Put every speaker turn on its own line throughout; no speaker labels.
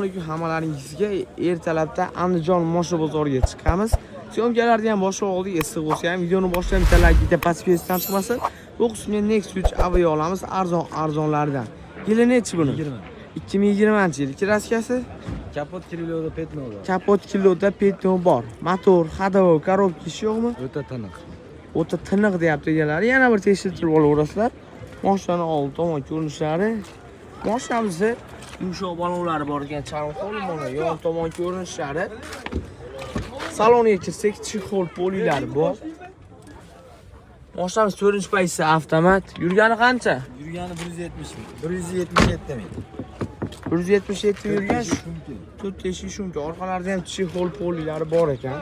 alaykum hammalaringizga. Ertalabda Andijon Moshina bozoriga chiqamiz. Syomkalarni ham boshqa oldik, issiq bo'lsa ham videoni boshlab bittalarga pastpesdan chiqmasin. Bu qismga Nexus 3 Aveo olamiz, arzonlardan. Yili nechi buni? 2020-yil. Kraskasi
Kapot kiloda petnoda.
Kapot kiloda petno bor. Motor, ходовой, коробка yo'qmi?
O'ta tiniq.
O'ta tiniq deyapti egalari. Yana bir tekshirtirib olaverasizlar. Mashina old tomon ko'rinishlari. Mashinamizda yumshoq balonlari bor ekan, charm mana yon tomon ko'rinishlari. Salonga kirsak, chexol polilari bor. Mashinamiz 4-paysa avtomat. Yurgani qancha?
Yurgani 170 ming. 177 ming.
177 yurgan. 4 eshik shumka. Orqalarida ham chexol polilari bor ekan.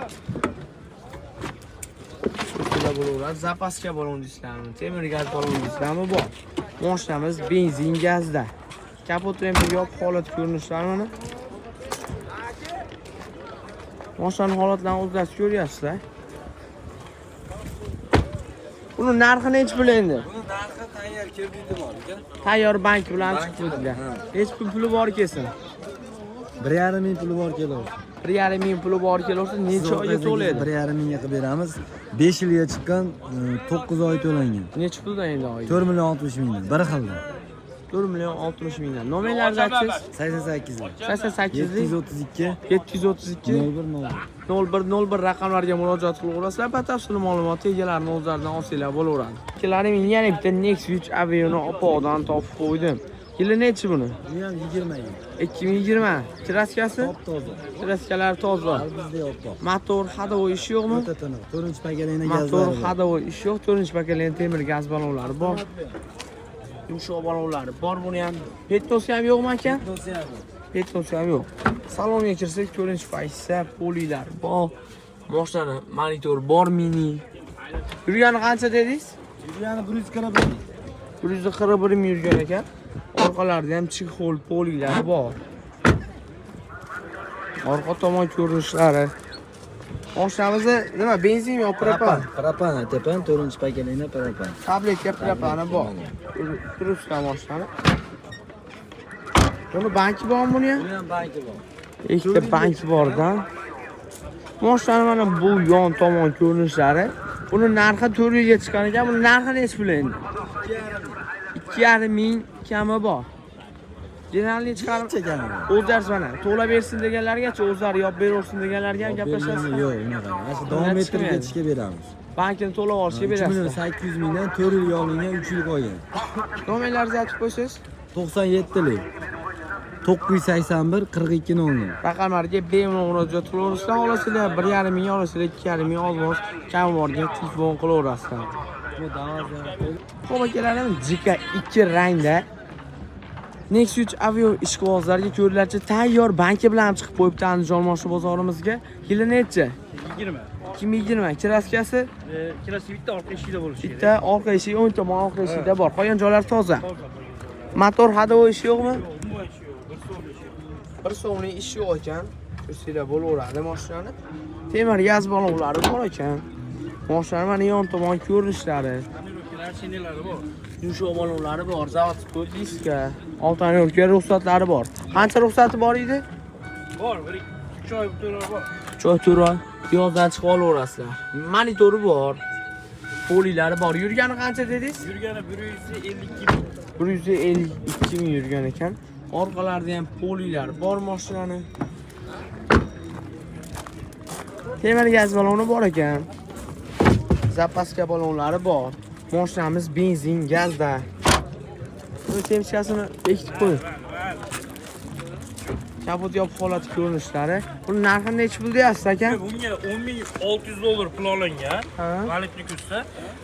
Shunday bo'laveradi. Zapaska balon deysizlarmi? Temir gaz balon deysizlarmi bor. Mashinamiz benzin gazda. Kapot remi yopiq holat ko'rinishlari mana. Mashinaning holatlarini o'zlaringiz ko'ryapsizlar. Buni narxi necha pul endi?
Buni narxi tayyor krediti bor ekan.
Tayyor bank bilan chiqibdilar. Necha puli bor kelsin?
1,5 ming puli bor keladi.
1,5 ming puli bor kelsa, necha oyga to'laydi?
1,5 mingga qilib beramiz. 5 yilga chiqqan, 9 oy to'langan.
Necha puldan endi oyga?
4 million 60 mingdan, bir xilda.
4 million 60 mingdan. Nomerlarni aytsangiz?
88 lik.
88
732
732 0101 raqamlarga murojaat qilaverasizlar. Batafsil ma'lumotni egalarining o'zlaridan olsanglar bo'laveradi. Ikkilarim yana bitta Nexus 3 Aveo'ni opodan topib qo'ydim. Yili nechi buni?
Bu ham 20 yil.
2020. Kraskasi?
Top toza.
Kraskalar toza.
Bizda yo'q.
Motor, ходовой ish yo'qmi?
O'ta tiniq. 4-pakalina gazlar.
Motor, ходовой ish yo'q. 4-pakalina temir gaz balonlari bor. Yumshoq balonlari bor. Buni ham petnosi ham yo'qmi aka? Petnosi ham yo'q. Salonga kirsak, 4-paysa polilar bor. Mashina monitor bor, mini. Yurgani qancha dedingiz?
Yurgani 141 ming.
141 ming yurgan ekan. Orqalarida ham chexol polilar bor. Orqa tomon ko'rinishlari. Mashinamizda nima, benzin yoki propan?
Propan aytaman, 4-pakalina propan.
Tabletka propani bor. Turibsizlar mashinani. Buni banki bormi buni ham?
Buni ham banki bor.
Ikkita banki bor-da. Mashina mana bu yon tomon ko'rinishlari. Buni narxi 4 yilga chiqqan ekan. Buni narxi necha pul endi? 2,5 ming kami bor. Generalni chiqarib
chekani.
O'zlari mana to'lab bersin deganlargacha o'zlari yopib beraversin deganlarga ham gaplashasiz.
Yo'q, unaqa. Mana davom ettirib ketishga beramiz.
Bankini to'lab olishga berasiz.
800 mingdan 4 yil olingan, 3 yil qolgan.
Nomerlaringizni aytib qo'ysangiz?
97 lik. 981 42 00.
Raqamlarga bemalol murojaat qilaverasizlar. Olasizlar 1,5 ming, olasizlar 2,5 ming olmos kam borga telefon qilaverasizlar.
Bu davozlar.
Xo'p akalarim, jika 2 rangda Nexus 3 Aveo ishqibozlarga ko'rilarcha tayyor banki bilan chiqib qo'yibdi Andijon Moshina bozorimizga. Yili necha?
20.
2020. Kraskasi?
Kirasi bitta orqa eshikda bo'lishi kerak.
Bitta orqa eshik, o'ng tomon orqa eshikda bor. Qolgan joylari toza. Motor, ходовой ish yo'qmi? Bir so'mlik ish yo'q ekan. Ko'rsanglar bo'laveradi mashinani. Temir gaz balonlari bor ekan. Mashina mana yon tomon ko'rinishlari.
Shinelari bor.
Yumshoq balonlari bor, zavodskiy diska, oltin yo'lga ruxsatlari bor. Qancha ruxsati bor edi?
Bor, 3 oy to'lov bor.
3 oy to'lov. Yozdan chiqib olaverasizlar. Monitori bor. Polilari bor. Yurgani qancha dedingiz?
Yurgani 152 ming.
152 ming yurgan ekan. Orqalarida ham polilar bor mashinani. Temir gaz baloni bor ekan. Zapaska balonlari bor. Mashinamiz benzin gazda. Buni temchasini bekitib qo'ying. Kapot yopiq holat ko'rinishlari. Buni narxi necha pul deyapsiz aka?
Bunga 10.600 dollar pul olingan. Valutni ko'rsa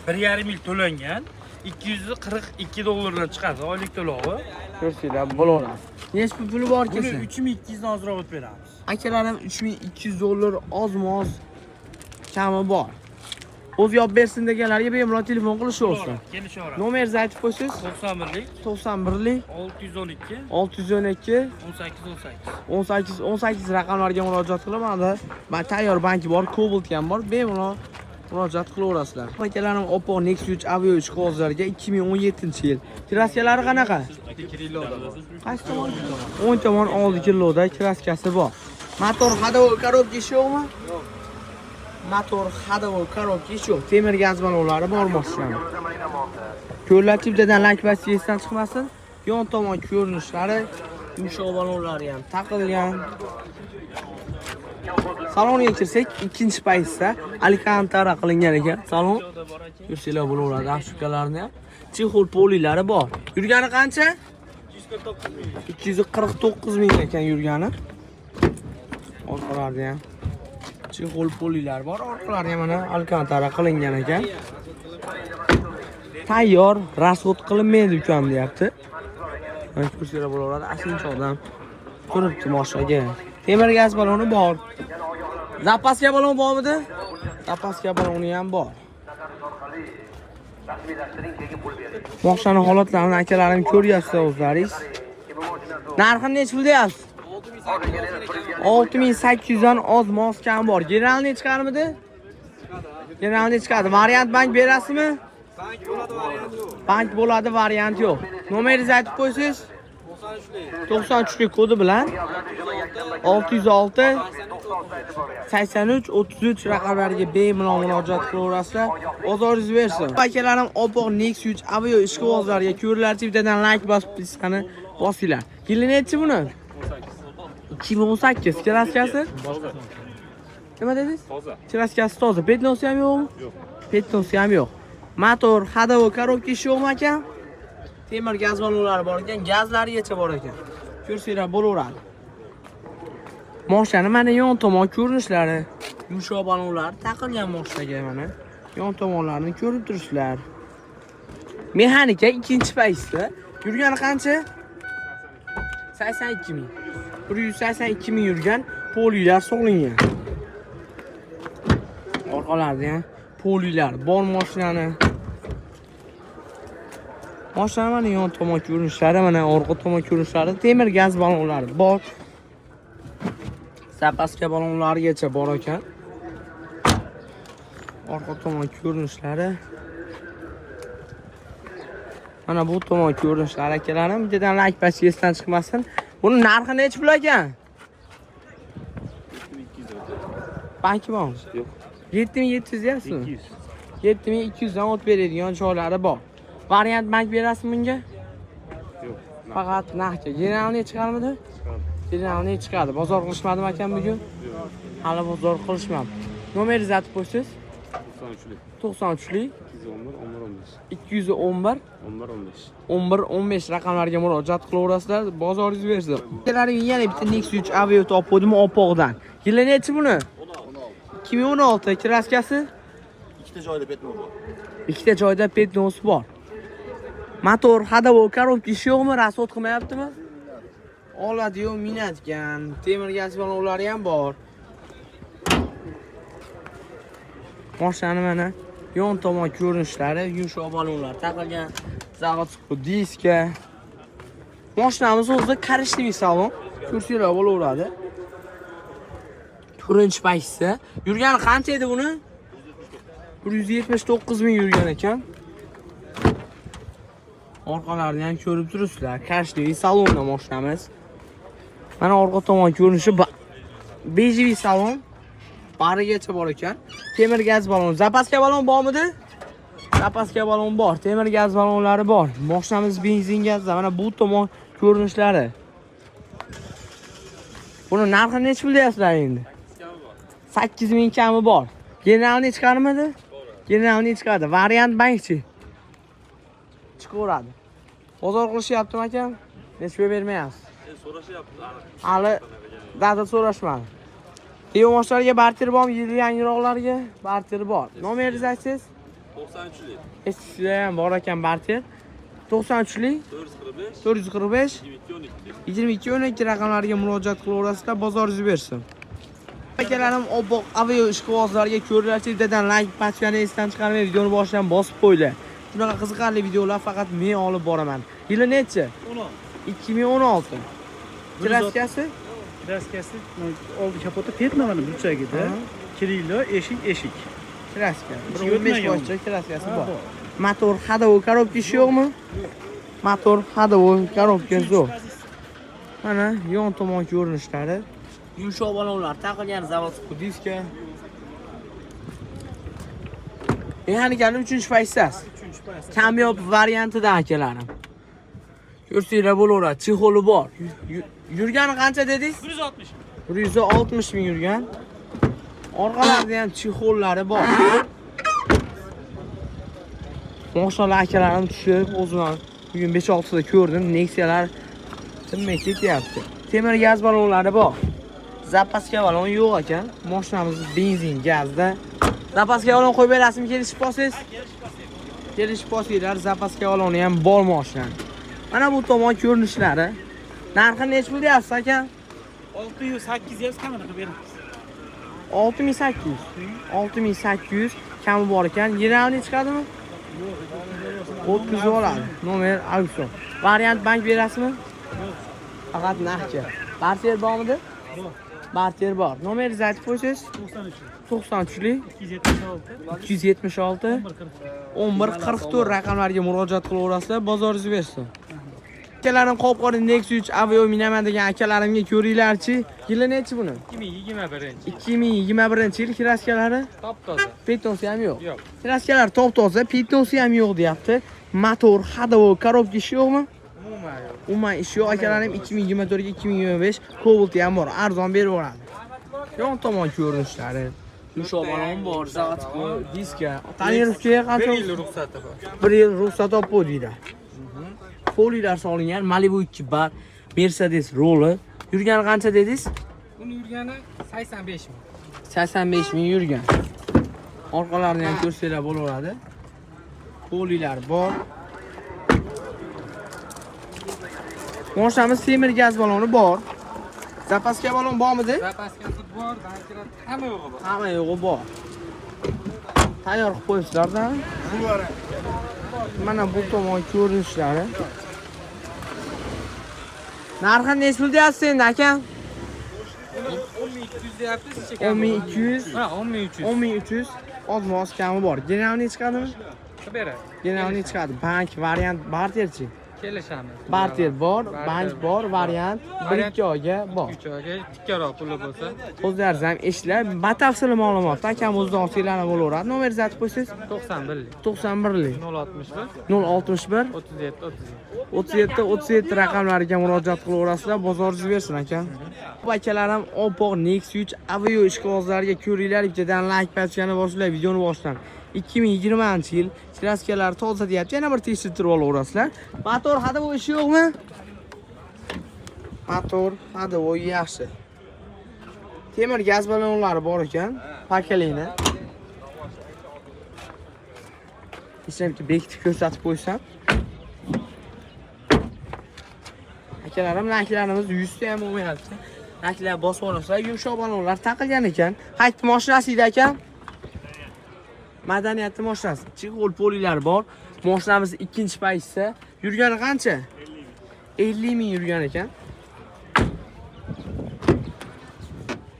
1,5 ming to'langan. 242 dollardan chiqadi oylik to'lovi.
Ko'rsanglar bo'laveradi. Necha puli bor
Buni
kelsa?
3200 dan ozroq o'tib beramiz.
Akalarim 3200 dollar ozmoz kami bor. O'zi yopib bersin deganlarga bemalol telefon qilishaversin.
Kelishaveramiz.
Nomeringizni aytib qo'ysangiz?
91lik
91lik
612
612 18 raqamlarga murojaat qilamanda. Men tayyor banki bor, Cobalt ham bor, bemalol murojaat qilaverasizlar. Akalarim Oppo Nexus 3 Aveo ishqibozlariga 2017-yil. Krasskalari qanaqa? Qaysi tomon? O'ng tomon oldi kiloda kraskasi bor. Motor ходовой коробка yo'qmi? Motor ходовой коробка yo'q. Temir gaz balonlari bor mashina. Ko'rlatibdan lak bas esdan chiqmasin. Yon tomon ko'rinishlari, yumshoq balonlari ham taqilgan. Salonga kirsak, ikkinchi paytda alkantara qilingan ekan. Salon yursanglar bo'laveradi, afsukalarni ham. Chexol polilari bor. Yurgani qancha? 249 ming ekan yurgani. Orqalarida ham chexol polilar bor. Orqalari ham mana alkantara qilingan ekan. Tayyor, rasxod qilinmaydi ukam deyapti. Mana ko'rsanglar bo'laveradi. Aslinchoqdan turibdi mashinaga. Temir gaz baloni bor. Zapaska balon bormidi? Zapaska baloni ham bor. Mashina holatlarini akalarim ko'ryapsiz o'zlaringiz. Narxini necha pul deyapsiz? 6800 dan oz mos kam bor. Generalni chiqarmidi? Generalni chiqadi. Variant bank berasizmi? Bank bo'ladi, variant yo'q. Nomeringizni aytib qo'ysiz? 93lik kodi bilan 606 83 33 raqamlariga bemalol murojaat qilaverasizlar. Bozoringiz bersin. Akalarim opoq Nexus Avio ishqibozlariga ko'rilarchidan like bosib listani bosinglar. Yili nechi buni? 2018 kraskasi. Nima dedingiz? Toza. Kraskasi toza. Petnosi ham yo'qmi? Yo'q. Petnosi ham yo'q. Motor ходовой коробка yo'qmi aka? Temir gaz balonlari bor ekan, gazlarigacha bor ekan. Ko'rsanglar bo'laveradi. Mashina mana yon tomon ko'rinishlari, yumshoq balonlar taqilgan mashinaga mana. Yon tomonlarini ko'rib turibsizlar. Mexanika ikkinchi paytda yurgani qancha? 82 ming. 182 ming yurgan polilar solingan. Orqalarida ham polilar bor mashinani. Mashina mana yon tomon ko'rinishlari, mana orqa tomon ko'rinishlari, temir gaz balonlari bor. Zapaska balonlarigacha bor ekan. Orqa tomon ko'rinishlari. Mana bu tomon ko'rinishlari akalarim, bittadan like bas esdan chiqmasin. Buni narxi necha pul ekan? 7200. Banki bormi? Yo'q. 7700 deyapsizmi? 7200 dan o't beradigan joylari bor. Variant bank berasizmi bunga? Yo'q. Faqat naqdga. Generalni chiqarmidi? Generalni chiqadi. Bozor qilishmadimi ekan bugun? Yo'q. Hali bozor qilishmadi. Nomeringizni aytib qo'ysiz? 93lik 211 1115 raqamlarga murojaat qilaverasizlar. Bozoringiz bersin. Akalarim yana bitta Nexus Avio topdim opoqdan. Yili nechi buni? 2016 kraskasi.
Ikkita joyda petnos bor.
Ikkita joyda petnos bor. Motor ходовой коробка yo'qmi? Rasxod qilmayaptimi? Oladi-yu, minatgan. Temir gaz balonlari ham bor. Mashina mana yon tomon ko'rinishlari, yumshoq balonlar taqilgan, zavodskiy diska. Mashinamiz o'zida karishli salon. Ko'rsanglar bo'laveradi. Birinchi paytda yurgani qancha edi buni? 179 ming yurgan ekan. Orqalarini ham ko'rib turibsizlar. Karishli salonda mashinamiz. Mana orqa tomon ko'rinishi bejiviy salon. Barigacha bor ekan. Temir gaz balon. Zapaska balon bormidi? Zapaska balon bor. Temir gaz balonlari bor. Mashinamiz benzin gazda. Mana bu tomon ko'rinishlari. Buni narxi necha pul deyapsizlar endi? 8 ming kami bor. Generalni chiqarmadi? Generalni chiqadi. Variant bankchi. Chiqaveradi. Bozor qilishyaptimi akam? Necha bermayapsiz?
So'rashyapti.
Hali data so'rashmadi. Evo mashinalarga barter bormi? Yangiroqlarga barter bor. Nomeringizni aytsangiz?
93lik.
Eskida ham bor ekan barter. 93lik 445 2212 raqamlariga murojaat qilaverasizlar. Bozoringiz bersin. Akalarim opoq Avio ishqibozlariga ko'rlarchidan like patchani esdan chiqarmay videoni boshidan bosib qo'ydi. Shunaqa qiziqarli videolar faqat men olib boraman. Yili necha? 2016. Kraskasi?
Kraskasi oldi kapoti petnovani burchagida. Kirilo eshik.
Kraska. 15 boshcha kraskasi bor. Motor ходовой коробка yo'qmi? Motor hadovoy korobka zo'r. Mana yon tomon ko'rinishlari. Yumshoq balonlar taqilgan zavodskiy diska. Mexanikani 3-paysiz. Kamyob variantida akalarim. Ko'rsanglar bo'laveradi, chexoli bor. Yurgani qancha dedingiz?
160.
160 ming yurgan. Orqalarida ham chexollari bor. Mashinalar akalarim tushib, o'zim bugun 5-6 ta ko'rdim. Nexia'lar tinmay ketyapti. Temir gaz balonlari bor. Zapaska balon yo'q ekan. Mashinamiz benzin, gazda. Zapaska balon qo'yib berasizmi, kelishib olsangiz? Kelishib olsanglar, zapaska baloni ham bor mashina. Mana bu tomon ko'rinishlari. Narxi nech pul deyapsiz aka?
600-800 kamera qilib beramiz.
6800. 6800 kami bor ekan. Generalniy chiqadimi? 30 oladi. Nomer auksion. Variant bank berasizmi?
Yo'q.
Faqat naqdga. Barter bormidi?
Bor.
Barter bor. Nomeringizni aytib qo'ysangiz? 93lik 276 1144 raqamlarga murojaat qilaverasizlar, bozoringiz bersin. Akalarim qop-qora Nexus 3 Aveo minaman degan akalarimga ko'ringlarchi. Yili nechi buni?
2021.
2021-yil kiraskalari
Top toza.
petnosi ham yo'q.
Yo'q.
Kiraskalari top toza, petnosi ham yo'q deyapti. Motor, hadovoy, korobka ishi yo'qmi?
Umuman yo'q.
Umuman ishi yo'q. Akalarim 2024 ga 2025 Cobalt ham bor, arzon berib yuboradi. Yon tomon ko'rinishlari. Yumshoq balon bor, zavodskiy diska. Tonirovkaga qancha?
1 yil ruxsati bor.
1 yil ruxsat olib qo'ydinglar. Foliyalar solingan Malibu 2 bar, Mercedes roli. Yurgani qancha dedingiz?
Uni yurgani 85 ming.
85 ming yurgan. Orqalarini ham ko'rsanglar bo'laveradi. Foliyalar bor. Mashinamiz temir gaz baloni bor. Zapaska balon bormidi?
Zapaskasi bor, bankira hamma yo'g'i bor.
Hamma yo'g'i bor. Tayyor qilib qo'yibsizlar-da. Mana bu tomon ko'rinishlari. Narxi nech pul deyapsiz endi aka?
10200 deyapsiz,
10200.
Ha, 10300.
10300 ozmoz kami bor. Generalniy chiqadimi?
Qilib beradi.
Generalniy chiqadi. Bank variant barterchi.
Kelishamiz.
Barter bor, bank bor, variant 1-2 oyga bor.
3 oyga tikkaroq puli bo'lsa,
O'zlaringiz ham eshitlar, batafsil ma'lumot akam o'zidan olsanglar bo'laveradi. Nomeringizni aytib qo'ysangiz?
91lik.
91lik
061
061
37
37 raqamlariga murojaat qilaverasizlar, bozoringiz bersin aka. Bu akalarim oppoq Nexus 3 Aveo ishqibozlariga ko'ringlar, bittadan like bosishni boshlab videoni boshdan. 2020-yil kraskalar toza deyapti. Yana bir tekshirtirib olaverasizlar. Motor hadovoy ishi yo'qmi? Motor hadovoy yaxshi. Temir gaz balonlari bor ekan, pakalini. Ishimga bekitib ko'rsatib qo'ysam. Akalarim naklarimiz 100 ta ham bo'lmayapti. Naklar bosib olasizlar, yumshoq balonlar taqilgan ekan. Qaytdi mashinasi edi ekan. Madaniyatli mashinasi. Chexol polilar bor. Mashinamiz ikkinchi paytda. Yurgani qancha? 50 ming yurgan ekan.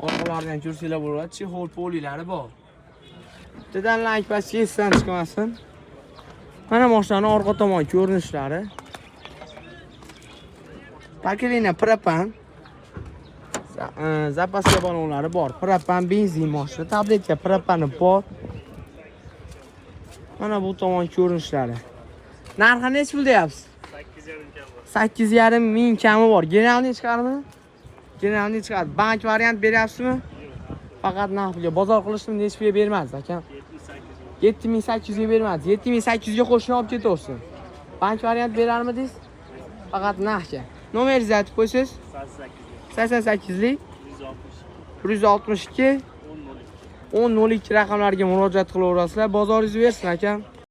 Orqalaridan ko'rsanglar bo'ladi. Chexol polilari bor. Bittadan like bosishga esdan chiqmasin. Mana mashinaning orqa tomon ko'rinishlari. Pakelina propan. Zapaska balonlari bor. Propan benzin mashina, tabletka propani bor. Mana bu tomon ko'rinishlari. Narxi nech pul deyapsiz? 8,5 ming kami bor. Generalniy chiqadimi? Generalniy chiqadi. Bank variant beryapsizmi? Faqat naqd pulga. Bozor qilishni nech pulga bermasiz aka? 7800 ga bermadi. 7800 ga qo'shni olib ketaversin. Bank variant berarmidingiz? Faqat naqdga. Nomeringizni aytib qo'ysangiz? 88lik 162 1002 raqamlariga murojaat qilaverasizlar. Bozoringiz bersin aka.